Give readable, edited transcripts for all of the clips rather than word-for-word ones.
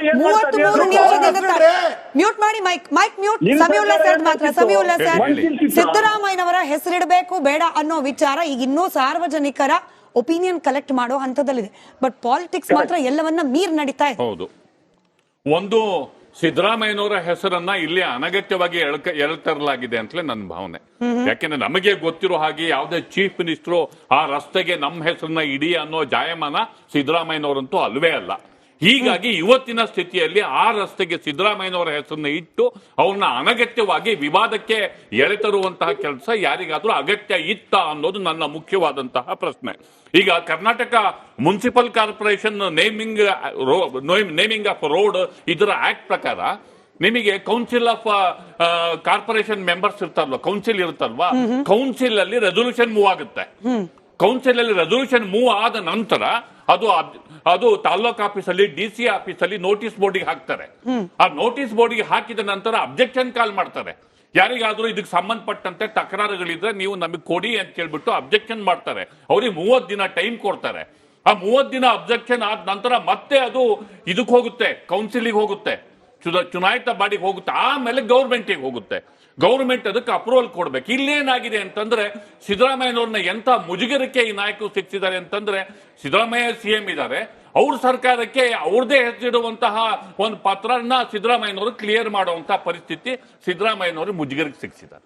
33 ನಿಮಿಷದಿಂದ ಮ್ಯೂಟ್ ಮಾಡಿ, mic mute. Samiulla sir ಮಾತ್ರ. ಸಮೀವುಲ್ಲಾ ಸರ್, ಸಿದ್ದರಾಮಯ್ಯನವರ ಹೆಸರಿಡಬೇಕು ಬೇಡ ಅನ್ನೋ ವಿಚಾರ ಈಗ ಇನ್ನೂ ಸಾರ್ವಜನಿಕರ ಒಪಿನಿಯನ್ ಕಲೆಕ್ಟ್ ಮಾಡೋ ಹಂತದಲ್ಲಿದೆ. ಬಟ್ ಪಾಲಿಟಿಕ್ಸ್ ಮಾತ್ರ ಎಲ್ಲವನ್ನ ಮೀರ್ ನಡೀತಾ ಇದೆ. ಹೌದು, ಒಂದು ಸಿದ್ದರಾಮಯ್ಯನವರ ಹೆಸರನ್ನ ಇಲ್ಲಿ ಅನಗತ್ಯವಾಗಿ ಎಳ್ತರಲಾಗಿದೆ ಅಂತಲೇ ನನ್ನ ಭಾವನೆ. ಯಾಕೆಂದ್ರೆ ನಮಗೆ ಗೊತ್ತಿರೋ ಹಾಗೆ ಯಾವುದೇ ಚೀಫ್ ಮಿನಿಸ್ಟರ್ ಆ ರಸ್ತೆಗೆ ನಮ್ಮ ಹೆಸರನ್ನ ಇಡಿ ಅನ್ನೋ ಜಾಯಮಾನ ಸಿದ್ದರಾಮಯ್ಯನವರಂತೂ ಅಲ್ವೇ ಅಲ್ಲ. ಹೀಗಾಗಿ ಇವತ್ತಿನ ಸ್ಥಿತಿಯಲ್ಲಿ ಆ ರಸ್ತೆಗೆ ಸಿದ್ದರಾಮಯ್ಯನವರ ಹೆಸರನ್ನ ಇಟ್ಟು ಅವ್ರನ್ನ ಅನಗತ್ಯವಾಗಿ ವಿವಾದಕ್ಕೆ ಎಳೆತರುವಂತಹ ಕೆಲಸ ಯಾರಿಗಾದ್ರೂ ಅಗತ್ಯ ಇತ್ತ ಅನ್ನೋದು ನನ್ನ ಮುಖ್ಯವಾದಂತಹ ಪ್ರಶ್ನೆ. ಈಗ Karnataka municipal corporation naming of road ಇದರ ಆಕ್ಟ್ ಪ್ರಕಾರ ನಿಮಗೆ ಕೌನ್ಸಿಲ್ ಆಫ್ ಕಾರ್ಪೊರೇಷನ್ ಮೆಂಬರ್ಸ್ ಇರ್ತಾರಲ್ವ, ಕೌನ್ಸಿಲ್ ಇರುತ್ತಲ್ವಾ, ಕೌನ್ಸಿಲ್ ಅಲ್ಲಿ ರೆಸೊಲ್ಯೂಷನ್ ಮೂವ್ ಆಗುತ್ತೆ. ಕೌನ್ಸಿಲ್ ಅಲ್ಲಿ ರೆಸೊಲ್ಯೂಷನ್ ಮೂವ್ ಆದ ನಂತರ ಅದು ತಾಲ್ಲೂಕ್ ಆಫೀಸಲ್ಲಿ ಡಿಸಿ ಆಫೀಸಲ್ಲಿ ನೋಟಿಸ್ ಬೋರ್ಡಿಗೆ ಹಾಕ್ತಾರೆ. ಆ ನೋಟಿಸ್ ಬೋರ್ಡಿಗೆ ಹಾಕಿದ ನಂತರ ಅಬ್ಜೆಕ್ಷನ್ ಕಾಲ್ ಮಾಡ್ತಾರೆ. ಯಾರಿಗಾದ್ರೂ ಇದಕ್ಕೆ ಸಂಬಂಧಪಟ್ಟಂತೆ ತಕರಾರುಗಳಿದ್ರೆ ನೀವು ನಮಗೆ ಕೊಡಿ ಅಂತ ಹೇಳ್ಬಿಟ್ಟು ಅಬ್ಜೆಕ್ಷನ್ ಮಾಡ್ತಾರೆ. ಅವ್ರಿಗೆ 30 ದಿನ ಟೈಮ್ ಕೊಡ್ತಾರೆ. ಆ 30 ದಿನ ಅಬ್ಜೆಕ್ಷನ್ ಆದ ನಂತರ ಮತ್ತೆ ಅದು ಇದಕ್ಕೆ ಹೋಗುತ್ತೆ, ಕೌನ್ಸಿಲಿಗೆ ಹೋಗುತ್ತೆ, ಚುನಾಯಿತ ಬಾಡಿಗೆ ಹೋಗುತ್ತೆ, ಆಮೇಲೆ ಗೌರ್ಮೆಂಟಿಗೆ ಹೋಗುತ್ತೆ. ಗೌರ್ಮೆಂಟ್ ಅದಕ್ಕೆ ಅಪ್ರೂವಲ್ ಕೊಡ್ಬೇಕು. ಇಲ್ಲೇನಾಗಿದೆ ಅಂತಂದ್ರೆ ಸಿದ್ದರಾಮಯ್ಯನವ್ರನ್ನ ಎಂತ ಮುಜುಗರಕ್ಕೆ ಈ ನಾಯಕರು ಸಿಕ್ಕಿದ್ದಾರೆ ಅಂತಂದ್ರೆ, ಸಿದ್ದರಾಮಯ್ಯ ಸಿಎಂ ಇದ್ದಾರೆ, ಅವ್ರ ಸರ್ಕಾರಕ್ಕೆ ಅವ್ರದೇ ಹೆಸರಿಡುವಂತಹ ಒಂದು ಪತ್ರನ ಸಿದ್ದರಾಮಯ್ಯನವರು ಕ್ಲಿಯರ್ ಮಾಡುವಂತಹ ಪರಿಸ್ಥಿತಿ ಸಿದ್ದರಾಮಯ್ಯನವರು ಮುಜುಗರಕ್ಕೆ ಸಿಕ್ಕಿದ್ದಾರೆ.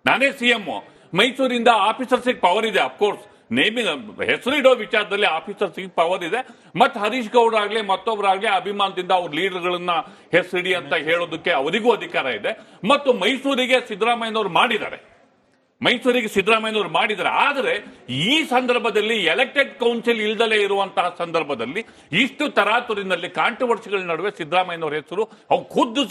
ನಾನೇ ಸಿಎಂ, ಮೈಸೂರಿಂದ ಆಫೀಸರ್ಸಿಗೆ ಪವರ್ ಇದೆ, ಅಫ್ಕೋರ್ಸ್ ಹೆಸರಿಡೋ ವಿಚಾರದಲ್ಲಿ ಆಫೀಸರ್ಸ್ಗೆ ಪವರ್ ಇದೆ. ಮತ್ತೆ ಹರೀಶ್ ಗೌಡ ಆಗ್ಲಿ ಮತ್ತೊಬ್ಬರಾಗ್ಲಿ ಅಭಿಮಾನದಿಂದ ಅವ್ರ ಲೀಡರ್ಗಳನ್ನ ಹೆಸರಿಡಿ ಅಂತ ಹೇಳೋದಕ್ಕೆ ಅವರಿಗೂ ಅಧಿಕಾರ ಇದೆ. ಮತ್ತು ಮೈಸೂರಿಗೆ ಸಿದ್ದರಾಮಯ್ಯನವರು ಮಾಡಿದ್ದಾರೆ. ಆದರೆ ಈ ಸಂದರ್ಭದಲ್ಲಿ ಎಲೆಕ್ಟೆಡ್ ಕೌನ್ಸಿಲ್ ಇಲ್ದಲೇ ಇರುವಂತಹ ಸಂದರ್ಭದಲ್ಲಿ ಇಷ್ಟು ತರಾತುರಿನಲ್ಲಿ ಕಾಂಟ್ರವರ್ಸಿಗಳ ನಡುವೆ ಸಿದ್ದರಾಮಯ್ಯನವರ ಹೆಸರು ಖುದ್ದು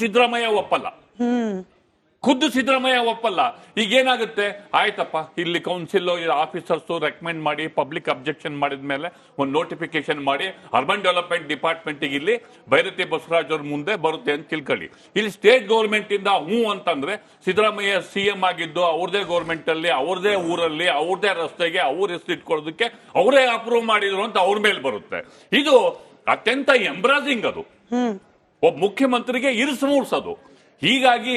ಸಿದ್ದರಾಮಯ್ಯ ಒಪ್ಪಲ್ಲ. ಈಗ ಏನಾಗುತ್ತೆ, ಆಯ್ತಪ್ಪ ಇಲ್ಲಿ ಕೌನ್ಸಿಲ್ ಆಫೀಸರ್ಸ್ ರೆಕಮೆಂಡ್ ಮಾಡಿ ಪಬ್ಲಿಕ್ ಅಬ್ಜೆಕ್ಷನ್ ಮಾಡಿದ ಮೇಲೆ ಒಂದು ನೋಟಿಫಿಕೇಶನ್ ಮಾಡಿ ಅರ್ಬನ್ ಡೆವಲಪ್ಮೆಂಟ್ ಡಿಪಾರ್ಟ್ಮೆಂಟ್ ಇಲ್ಲಿ ಭೈರತಿ ಬಸವರಾಜ್ ಅವ್ರ ಮುಂದೆ ಬರುತ್ತೆ ಅಂತ ತಿಳ್ಕೊಳ್ಳಿ. ಇಲ್ಲಿ ಸ್ಟೇಟ್ ಗೌರ್ಮೆಂಟ್ ಇಂದ ಅಂತಂದ್ರೆ ಸಿದ್ದರಾಮಯ್ಯ ಸಿಎಂ ಆಗಿದ್ದು ಅವ್ರದೇ ಗೌರ್ಮೆಂಟ್ ಅಲ್ಲಿ ಅವ್ರದೇ ಊರಲ್ಲಿ ಅವ್ರದೇ ರಸ್ತೆಗೆ ಅವ್ರ ಹೆಸರು ಇಟ್ಕೊಳ್ಳೋದಕ್ಕೆ ಅವರೇ ಅಪ್ರೂವ್ ಮಾಡಿದ್ರು ಅಂತ ಅವ್ರ ಮೇಲೆ ಬರುತ್ತೆ. ಇದು ಅತ್ಯಂತ ಎಂಬ್ರಾಸಿಂಗ್. ಅದು ಒಬ್ಬ ಮುಖ್ಯಮಂತ್ರಿಗೆ ಇರಿಸು ಮೂಡಿಸೋದು. ಹೀಗಾಗಿ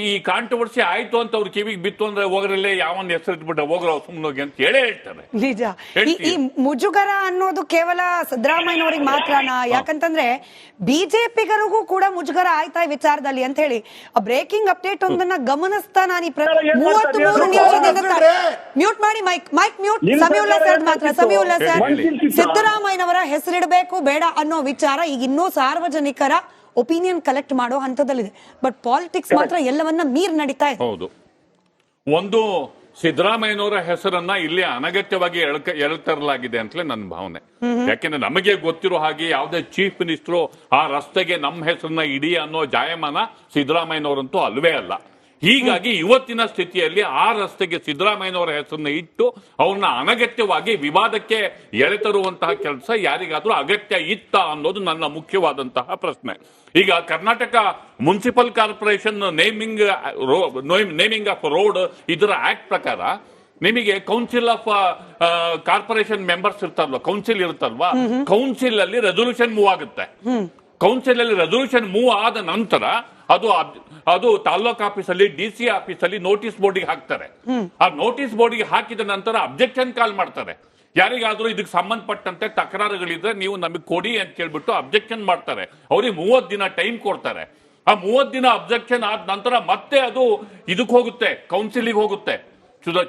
ಈ ಕಾಂಟ್ರವರ್ಸಿ ಆಯ್ತು ಅಂತ ಅವ್ರ ಕಿವಿಗೆ ಬಿತ್ತು ಅಂದ್ರೆ ಹೋಗ್ರಲ್ಲೇ ಯಾವನ್ ಹೆಸರು ಇಟ್ಬಿಟ್ಟ ಹೋಗ್ರ ಸುಮ್ಮನೋಗಿ ಅಂತ ಹೇಳೇ ಹೇಳ್ತಾರೆ. ನಿಜ. ಈ ಮುಜುಗರ ಅನ್ನೋದು ಕೇವಲ ಸಿದ್ದರಾಮಯ್ಯನವರಿಗೆ ಮಾತ್ರನಾ? ಯಾಕಂತಂದ್ರೆ ಬಿಜೆಪಿಗರಿಗೂ ಕೂಡ ಮುಜುಗರ ಆಯ್ತಾ ವಿಚಾರದಲ್ಲಿ ಅಂತ ಹೇಳಿ ಬ್ರೇಕಿಂಗ್ ಅಪ್ಡೇಟ್ ಒಂದನ್ನ ಗಮನಿಸ್ತಾ ನಾನು 33 ನಿಮಿಷದಿಂದ ಮ್ಯೂಟ್ ಮಾಡಿ, ಮೈಕ್ ಮ್ಯೂಟ್. ಸಮೀವುಲ್ಲಾ ಸರ್ ಮಾತ್ರ. ಸಮೀವುಲ್ಲಾ ಸರ್, ಸಿದ್ದರಾಮಯ್ಯನವರ ಹೆಸರಿಡಬೇಕು ಬೇಡ ಅನ್ನೋ ವಿಚಾರ ಈಗ ಇನ್ನೂ ಸಾರ್ವಜನಿಕರ ಒಪಿನಿಯನ್ ಕಲೆಕ್ಟ್ ಮಾಡೋ ಹಂತದಲ್ಲಿದೆ. ಬಟ್ ಪಾಲಿಟಿಕ್ಸ್ ಮಾತ್ರ ಎಲ್ಲವನ್ನ ಮೀರ್ ನಡೀತಾ ಇದೆ. ಹೌದು, ಒಂದು ಸಿದ್ದರಾಮಯ್ಯನವರ ಹೆಸರನ್ನ ಇಲ್ಲಿ ಅನಗತ್ಯವಾಗಿ ಎಳ್ತರಲಾಗಿದೆ ಅಂತಲೇ ನನ್ನ ಭಾವನೆ. ಯಾಕೆಂದ್ರೆ ನಮಗೆ ಗೊತ್ತಿರೋ ಹಾಗೆ ಯಾವುದೇ ಚೀಫ್ ಮಿನಿಸ್ಟರ್ ಆ ರಸ್ತೆಗೆ ನಮ್ಮ ಹೆಸರನ್ನ ಇಡಿ ಅನ್ನೋ ಜಾಯಮಾನ ಸಿದ್ದರಾಮಯ್ಯನವರಂತೂ ಅಲ್ವೇ ಅಲ್ಲ. ಹೀಗಾಗಿ ಇವತ್ತಿನ ಸ್ಥಿತಿಯಲ್ಲಿ ಆ ರಸ್ತೆಗೆ ಸಿದ್ದರಾಮಯ್ಯನವರ ಹೆಸರನ್ನ ಇಟ್ಟು ಅವ್ರನ್ನ ಅನಗತ್ಯವಾಗಿ ವಿವಾದಕ್ಕೆ ಎಳೆತರುವಂತಹ ಕೆಲಸ ಯಾರಿಗಾದ್ರೂ ಅಗತ್ಯ ಇತ್ತ ಅನ್ನೋದು ನನ್ನ ಮುಖ್ಯವಾದಂತಹ ಪ್ರಶ್ನೆ. ಈಗ Karnataka municipal corporation naming of road ಇದರ ಆಕ್ಟ್ ಪ್ರಕಾರ ನಿಮಗೆ ಕೌನ್ಸಿಲ್ ಆಫ್ ಕಾರ್ಪೊರೇಷನ್ ಮೆಂಬರ್ಸ್ ಇರ್ತಾರಲ್ವ, ಕೌನ್ಸಿಲ್ ಇರುತ್ತಲ್ವಾ, ಕೌನ್ಸಿಲ್ ಅಲ್ಲಿ ರೆಸೊಲ್ಯೂಷನ್ ಮೂವ್ ಆಗುತ್ತೆ. ಕೌನ್ಸಿಲ್ ಅಲ್ಲಿ ರೆಸೊಲ್ಯೂಷನ್ ಮೂವ್ ಆದ ನಂತರ ಅದು ತಾಲ್ಲೂಕ್ ಆಫೀಸಲ್ಲಿ ಡಿಸಿ ಆಫೀಸಲ್ಲಿ ನೋಟಿಸ್ ಬೋರ್ಡಿಗೆ ಹಾಕ್ತಾರೆ. ಆ ನೋಟಿಸ್ ಬೋರ್ಡಿಗೆ ಹಾಕಿದ ನಂತರ ಅಬ್ಜೆಕ್ಷನ್ ಕಾಲ್ ಮಾಡ್ತಾರೆ. ಯಾರಿಗಾದ್ರೂ ಇದಕ್ಕೆ ಸಂಬಂಧಪಟ್ಟಂತೆ ತಕರಾರುಗಳಿದ್ರೆ ನೀವು ನಮಗೆ ಕೊಡಿ ಅಂತ ಹೇಳ್ಬಿಟ್ಟು ಅಬ್ಜೆಕ್ಷನ್ ಮಾಡ್ತಾರೆ. ಅವ್ರಿಗೆ 30 ದಿನ ಟೈಮ್ ಕೊಡ್ತಾರೆ. ಆ 30 ದಿನ ಅಬ್ಜೆಕ್ಷನ್ ಆದ ನಂತರ ಮತ್ತೆ ಅದು ಇದಕ್ಕೆ ಹೋಗುತ್ತೆ, ಕೌನ್ಸಿಲಿಗೆ ಹೋಗುತ್ತೆ,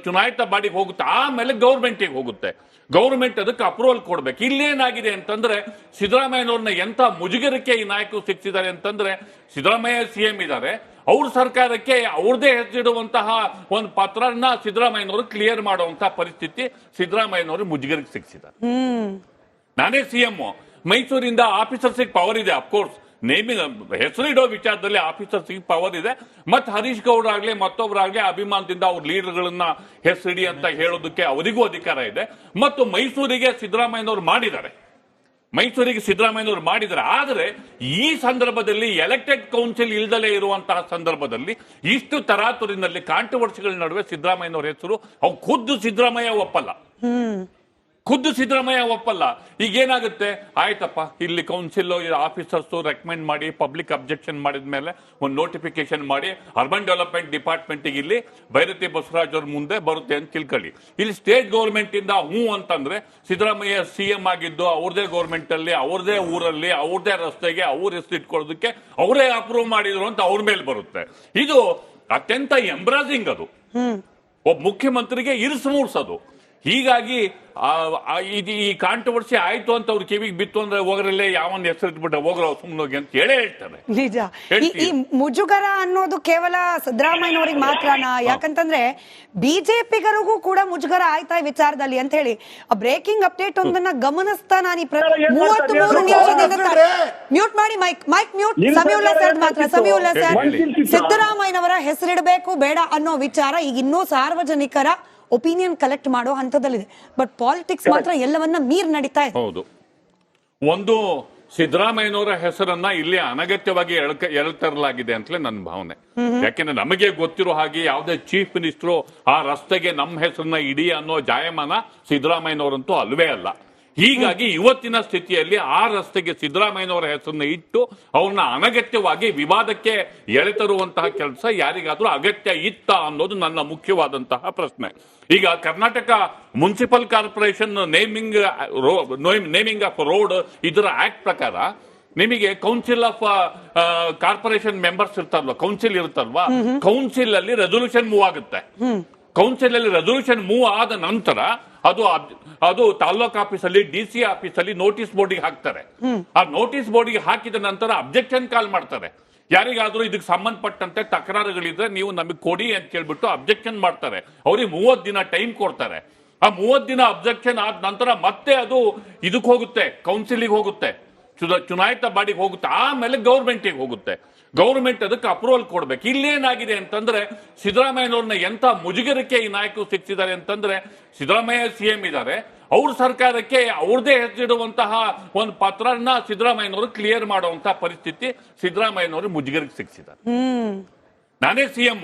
ಚುನಾಯಿತ ಬಾಡಿಗೆ ಹೋಗುತ್ತೆ, ಆಮೇಲೆ ಗೌರ್ಮೆಂಟಿಗೆ ಹೋಗುತ್ತೆ. ಗೌರ್ಮೆಂಟ್ ಅದಕ್ಕೆ ಅಪ್ರೂವಲ್ ಕೊಡ್ಬೇಕು. ಇಲ್ಲೇನಾಗಿದೆ ಅಂತಂದ್ರೆ ಸಿದ್ದರಾಮಯ್ಯನವ್ರನ್ನ ಎಂತ ಮುಜುಗರಕ್ಕೆ ಈ ನಾಯಕರು ಸಿಕ್ಕಿದ್ದಾರೆ ಅಂತಂದ್ರೆ, ಸಿದ್ದರಾಮಯ್ಯ ಸಿಎಂ ಇದ್ದಾರೆ, ಅವ್ರ ಸರ್ಕಾರಕ್ಕೆ ಅವ್ರದೇ ಹೆಸರಿಡುವಂತಹ ಒಂದು ಪತ್ರನ ಸಿದ್ದರಾಮಯ್ಯನವರು ಕ್ಲಿಯರ್ ಮಾಡುವಂತಹ ಪರಿಸ್ಥಿತಿ ಸಿದ್ದರಾಮಯ್ಯನವರು ಮುಜುಗರಕ್ಕೆ ಸಿಕ್ಕಿದ್ದಾರೆ. ನಾನೇ ಸಿಎಂ, ಮೈಸೂರಿಂದ ಆಫೀಸರ್ಸಿಗೆ ಪವರ್ ಇದೆ, ಅಫ್ಕೋರ್ಸ್ ಹೆಸರಿಡೋ ವಿಚಾರದಲ್ಲಿ ಆಫೀಸರ್ಸ್ಗೆ ಪವರ್ ಇದೆ. ಮತ್ತೆ ಹರೀಶ್ ಗೌಡ ಆಗ್ಲಿ ಮತ್ತೊಬ್ಬರಾಗ್ಲಿ ಅಭಿಮಾನದಿಂದ ಅವ್ರ ಲೀಡರ್ಗಳನ್ನ ಹೆಸರಿಡಿ ಅಂತ ಹೇಳೋದಕ್ಕೆ ಅವರಿಗೂ ಅಧಿಕಾರ ಇದೆ. ಮತ್ತು ಮೈಸೂರಿಗೆ ಸಿದ್ದರಾಮಯ್ಯನವರು ಮಾಡಿದ್ದಾರೆ. ಆದರೆ ಈ ಸಂದರ್ಭದಲ್ಲಿ ಎಲೆಕ್ಟೆಡ್ ಕೌನ್ಸಿಲ್ ಇಲ್ದಲೇ ಇರುವಂತಹ ಸಂದರ್ಭದಲ್ಲಿ ಇಷ್ಟು ತರಾತುರಿನಲ್ಲಿ ಕಾಂಟ್ರವರ್ಸಿಗಳ ನಡುವೆ ಸಿದ್ದರಾಮಯ್ಯನವರ ಹೆಸರು ಖುದ್ದು ಸಿದ್ದರಾಮಯ್ಯ ಖುದ್ದು ಸಿದ್ದರಾಮಯ್ಯ ಒಪ್ಪಲ್ಲ. ಈಗ ಏನಾಗುತ್ತೆ, ಆಯ್ತಪ್ಪ ಇಲ್ಲಿ ಕೌನ್ಸಿಲ್ ಆಫೀಸರ್ಸ್ ರೆಕಮೆಂಡ್ ಮಾಡಿ ಪಬ್ಲಿಕ್ ಅಬ್ಜೆಕ್ಷನ್ ಮಾಡಿದ ಮೇಲೆ ಒಂದು ನೋಟಿಫಿಕೇಶನ್ ಮಾಡಿ ಅರ್ಬನ್ ಡೆವಲಪ್ಮೆಂಟ್ ಡಿಪಾರ್ಟ್ಮೆಂಟ್ ಇಲ್ಲಿ ಭೈರತಿ ಬಸವರಾಜ್ ಅವ್ರ ಮುಂದೆ ಬರುತ್ತೆ ಅಂತ ತಿಳ್ಕೊಳ್ಳಿ. ಇಲ್ಲಿ ಸ್ಟೇಟ್ ಗೌರ್ಮೆಂಟ್ ಇಂದ ಹ್ಞೂ ಅಂತಂದ್ರೆ ಸಿದ್ದರಾಮಯ್ಯ ಸಿಎಂ ಆಗಿದ್ದು ಅವ್ರದೇ ಗೌರ್ಮೆಂಟ್ ಅಲ್ಲಿ ಅವ್ರದೇ ಊರಲ್ಲಿ ಅವ್ರದೇ ರಸ್ತೆಗೆ ಅವ್ರ ಹೆಸರು ಇಟ್ಕೊಳ್ಳೋದಕ್ಕೆ ಅವರೇ ಅಪ್ರೂವ್ ಮಾಡಿದ್ರು ಅಂತ ಅವ್ರ ಮೇಲೆ ಬರುತ್ತೆ. ಇದು ಅತ್ಯಂತ ಎಂಬ್ರಾಸಿಂಗ್. ಅದು ಒಬ್ಬ ಮುಖ್ಯಮಂತ್ರಿಗೆ ಇರಿಸು ಮೂಡ್ಸೋದು. ಹೀಗಾಗಿ ಈ ಕಾಂಟ್ರವರ್ಸಿ ಆಯ್ತು ಅಂತ ಅವ್ರ ಕಿವಿಗೆ ಬಿತ್ತು ಅಂದ್ರೆ ಹೋಗ್ರಲ್ಲೇ ಯಾವನ್ ಹೆಸರು ಇಟ್ಬಿಟ್ಟ ಹೋಗ್ರ ಸುಮ್ಮನೋಗಿ ಅಂತ ಹೇಳೇ ಹೇಳ್ತಾರೆ. ನಿಜ. ಈ ಮುಜುಗರ ಅನ್ನೋದು ಕೇವಲ ಸಿದ್ದರಾಮಯ್ಯನವ್ರಿಗೆ ಮಾತ್ರನಾ? ಯಾಕಂತಂದ್ರೆ ಬಿಜೆಪಿಗರಿಗೂ ಕೂಡ ಮುಜುಗರ ಆಯ್ತಾ ಈ ವಿಚಾರದಲ್ಲಿ ಅಂತ ಹೇಳಿ ಬ್ರೇಕಿಂಗ್ ಅಪ್ಡೇಟ್ ಒಂದನ್ನ ಗಮನಿಸ್ತಾ ನಾನು 33 ನಿಮಿಷದಿಂದ ಮ್ಯೂಟ್ ಮಾಡಿ ಮೈಕ್ ಮ್ಯೂಟ್. ಸಮೀವುಲ್ಲಾ ಸರ್ ಮಾತ್ರ. ಸಮೀವುಲ್ಲಾ ಸರ್, ಸಿದ್ದರಾಮಯ್ಯನವರ ಹೆಸರಿಡಬೇಕು ಬೇಡ ಅನ್ನೋ ವಿಚಾರ ಈಗ ಇನ್ನೂ ಸಾರ್ವಜನಿಕರ ಒಪಿನಿಯನ್ ಕಲೆಕ್ಟ್ ಮಾಡೋ ಹಂತದಲ್ಲಿದೆ. ಬಟ್ ಪಾಲಿಟಿಕ್ಸ್ ಮಾತ್ರ ಎಲ್ಲವನ್ನ ಮೀರ್ ನಡೀತಾ ಇದೆ. ಹೌದು. ಒಂದು ಸಿದ್ದರಾಮಯ್ಯನವರ ಹೆಸರನ್ನ ಇಲ್ಲಿ ಅನಗತ್ಯವಾಗಿ ಎಳ್ತರಲಾಗಿದೆ ಅಂತಲೇ ನನ್ನ ಭಾವನೆ. ಯಾಕೆಂದ್ರೆ ನಮಗೆ ಗೊತ್ತಿರೋ ಹಾಗೆ ಯಾವುದೇ ಚೀಫ್ ಮಿನಿಸ್ಟರ್ ಆ ರಸ್ತೆಗೆ ನಮ್ಮ ಹೆಸರನ್ನ ಇಡಿ ಅನ್ನೋ ಜಾಯಮಾನ ಸಿದ್ದರಾಮಯ್ಯನವರಂತೂ ಅಲ್ವೇ ಅಲ್ಲ. ಹೀಗಾಗಿ ಇವತ್ತಿನ ಸ್ಥಿತಿಯಲ್ಲಿ ಆ ರಸ್ತೆಗೆ ಸಿದ್ದರಾಮಯ್ಯನವರ ಹೆಸರನ್ನ ಇಟ್ಟು ಅವ್ರನ್ನ ಅನಗತ್ಯವಾಗಿ ವಿವಾದಕ್ಕೆ ಎಳೆತರುವಂತಹ ಕೆಲಸ ಯಾರಿಗಾದ್ರೂ ಅಗತ್ಯ ಇತ್ತ ಅನ್ನೋದು ನನ್ನ ಮುಖ್ಯವಾದಂತಹ ಪ್ರಶ್ನೆ. ಈಗ Karnataka municipal corporation naming of road ಇದರ ಆಕ್ಟ್ ಪ್ರಕಾರ ನಿಮಗೆ ಕೌನ್ಸಿಲ್ ಆಫ್ ಕಾರ್ಪೊರೇಷನ್ ಮೆಂಬರ್ಸ್ ಇರ್ತಾರಲ್ವಾ, ಕೌನ್ಸಿಲ್ ಇರುತ್ತಲ್ವಾ, ಕೌನ್ಸಿಲ್ ಅಲ್ಲಿ ರೆಸೊಲ್ಯೂಷನ್ ಮೂವ್ ಆಗುತ್ತೆ. ಕೌನ್ಸಿಲ್ ಅಲ್ಲಿ ರೆಸೊಲ್ಯೂಷನ್ ಮೂವ್ ಆದ ನಂತರ ಅದು ತಾಲ್ಲೂಕ್ ಆಫೀಸಲ್ಲಿ DC ಆಫೀಸಲ್ಲಿ ನೋಟಿಸ್ ಬೋರ್ಡಿಗೆ ಹಾಕ್ತಾರೆ. ಆ ನೋಟಿಸ್ ಬೋರ್ಡಿಗೆ ಹಾಕಿದ ನಂತರ ಅಬ್ಜೆಕ್ಷನ್ ಕಾಲ್ ಮಾಡ್ತಾರೆ. ಯಾರಿಗಾದ್ರೂ ಇದಕ್ಕೆ ಸಂಬಂಧಪಟ್ಟಂತೆ ತಕರಾರುಗಳಿದ್ರೆ ನೀವು ನಮಗೆ ಕೊಡಿ ಅಂತ ಕೇಳ್ಬಿಟ್ಟು ಅಬ್ಜೆಕ್ಷನ್ ಮಾಡ್ತಾರೆ. ಅವ್ರಿಗೆ 30 ದಿನ ಟೈಮ್ ಕೊಡ್ತಾರೆ. ಆ 30 ದಿನ ಅಬ್ಜೆಕ್ಷನ್ ಆದ ನಂತರ ಮತ್ತೆ ಅದು ಇದಕ್ಕೆ ಹೋಗುತ್ತೆ, ಕೌನ್ಸಿಲಿಗೆ ಹೋಗುತ್ತೆ, ಚುನಾಯಿತ ಬಾಡಿಗೆ ಹೋಗುತ್ತೆ, ಆಮೇಲೆ ಗೌರ್ಮೆಂಟಿಗೆ ಹೋಗುತ್ತೆ. ಗೌರ್ಮೆಂಟ್ ಅದಕ್ಕೆ ಅಪ್ರೂವಲ್ ಕೊಡ್ಬೇಕು. ಇಲ್ಲೇನಾಗಿದೆ ಅಂತಂದ್ರೆ ಸಿದ್ದರಾಮಯ್ಯನವ್ರನ್ನ ಎಂತ ಮುಜುಗರಕ್ಕೆ ಈ ನಾಯಕರು ಸಿಕ್ಕಿದ್ದಾರೆ ಅಂತಂದ್ರೆ, ಸಿದ್ದರಾಮಯ್ಯ ಸಿಎಂ ಇದ್ದಾರೆ, ಅವ್ರ ಸರ್ಕಾರಕ್ಕೆ ಅವ್ರದೇ ಹೆಸರಿಡುವಂತಹ ಒಂದು ಪತ್ರನ ಸಿದ್ದರಾಮಯ್ಯನವರು ಕ್ಲಿಯರ್ ಮಾಡುವಂತಹ ಪರಿಸ್ಥಿತಿ ಸಿದ್ದರಾಮಯ್ಯನವರು ಮುಜುಗರಕ್ಕೆ ಸಿಕ್ಕಿದ್ದಾರೆ. ನಾನೇ ಸಿಎಂ,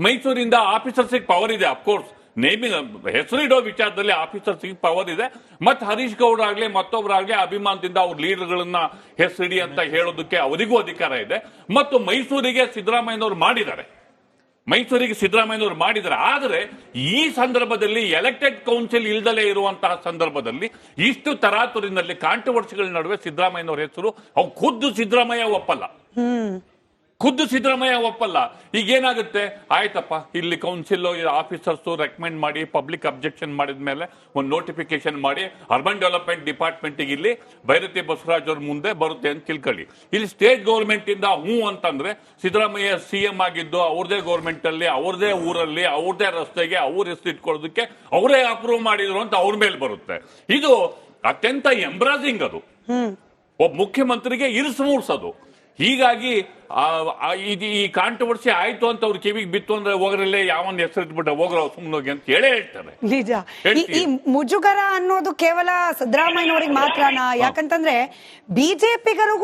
ಮೈಸೂರಿಂದ ಆಫೀಸರ್ಸಿಗೆ ಪವರ್ ಇದೆ. ಅಫ್ಕೋರ್ಸ್ ನೇಮಿಂಗ್ ಹೆಸರಿಡೋ ವಿಚಾರದಲ್ಲಿ ಆಫೀಸರ್ಸ್ಗೆ ಪವರ್ ಇದೆ. ಮತ್ತೆ ಹರೀಶ್ ಗೌಡ ಆಗ್ಲಿ ಮತ್ತೊಬ್ಬರಾಗ್ಲಿ ಅಭಿಮಾನದಿಂದ ಅವ್ರ ಲೀಡರ್ಗಳನ್ನ ಹೆಸರಿಡಿ ಅಂತ ಹೇಳೋದಕ್ಕೆ ಅವರಿಗೂ ಅಧಿಕಾರ ಇದೆ. ಮತ್ತು ಮೈಸೂರಿಗೆ ಸಿದ್ದರಾಮಯ್ಯನವರು ಮಾಡಿದ್ದಾರೆ. ಆದರೆ ಈ ಸಂದರ್ಭದಲ್ಲಿ ಎಲೆಕ್ಟೆಡ್ ಕೌನ್ಸಿಲ್ ಇಲ್ದಲೇ ಇರುವಂತಹ ಸಂದರ್ಭದಲ್ಲಿ ಇಷ್ಟು ತರಾತುರಿನಲ್ಲಿ ಕಾಂಟ್ರವರ್ಸಿಗಳ ನಡುವೆ ಸಿದ್ದರಾಮಯ್ಯನವರ ಹೆಸರು ಖುದ್ದು ಸಿದ್ದರಾಮಯ್ಯ ಒಪ್ಪಲ್ಲ. ಈಗ ಏನಾಗುತ್ತೆ, ಆಯ್ತಪ್ಪ ಇಲ್ಲಿ ಕೌನ್ಸಿಲ್ ಆಫೀಸರ್ಸ್ ರೆಕಮೆಂಡ್ ಮಾಡಿ ಪಬ್ಲಿಕ್ ಅಬ್ಜೆಕ್ಷನ್ ಮಾಡಿದ ಮೇಲೆ ಒಂದು ನೋಟಿಫಿಕೇಶನ್ ಮಾಡಿ ಅರ್ಬನ್ ಡೆವಲಪ್ಮೆಂಟ್ ಡಿಪಾರ್ಟ್ಮೆಂಟ್ ಇಲ್ಲಿ ಭೈರತಿ ಬಸವರಾಜ್ ಅವ್ರ ಮುಂದೆ ಬರುತ್ತೆ ಅಂತ ತಿಳ್ಕೊಳ್ಳಿ. ಇಲ್ಲಿ ಸ್ಟೇಟ್ ಗೌರ್ಮೆಂಟ್ ಇಂದ ಹ್ಞೂ ಅಂತಂದ್ರೆ ಸಿದ್ದರಾಮಯ್ಯ ಸಿಎಂ ಆಗಿದ್ದು ಅವ್ರದೇ ಗೌರ್ಮೆಂಟ್ ಅಲ್ಲಿ ಅವ್ರದೇ ಊರಲ್ಲಿ ಅವ್ರದೇ ರಸ್ತೆಗೆ ಅವ್ರ ಹೆಸರು ಇಟ್ಕೊಳ್ಳೋದಕ್ಕೆ ಅವರೇ ಅಪ್ರೂವ್ ಮಾಡಿದ್ರು ಅಂತ ಅವ್ರ ಮೇಲೆ ಬರುತ್ತೆ. ಇದು ಅತ್ಯಂತ ಎಂಬ್ರಾಸಿಂಗ್. ಅದು ಒಬ್ಬ ಮುಖ್ಯಮಂತ್ರಿಗೆ ಇರಿಸು ಮೂಡ್ಸೋದು. ಹೀಗಾಗಿ ಈ ಕಾಂಟ್ರವರ್ಸಿ ಆಯ್ತು ಅಂತ ಅವ್ರ ಕಿವಿಗೆ ಬಿತ್ತು ಅಂದ್ರೆ ಹೋಗ್ರಲ್ಲೇ ಯಾವನ್ ಹೆಸರು ಇಟ್ಬಿಟ್ಟ ಹೋಗ್ರ ಸುಮ್ಮನೋಗಿ ಅಂತ ಹೇಳೇ ಹೇಳ್ತಾರೆ. ನಿಜ. ಈ ಮುಜುಗರ ಅನ್ನೋದು ಕೇವಲ ಸಿದ್ದರಾಮಯ್ಯನವ್ರಿಗೆ ಮಾತ್ರನಾ? ಯಾಕಂತಂದ್ರೆ ಬಿಜೆಪಿಗರಿಗೂ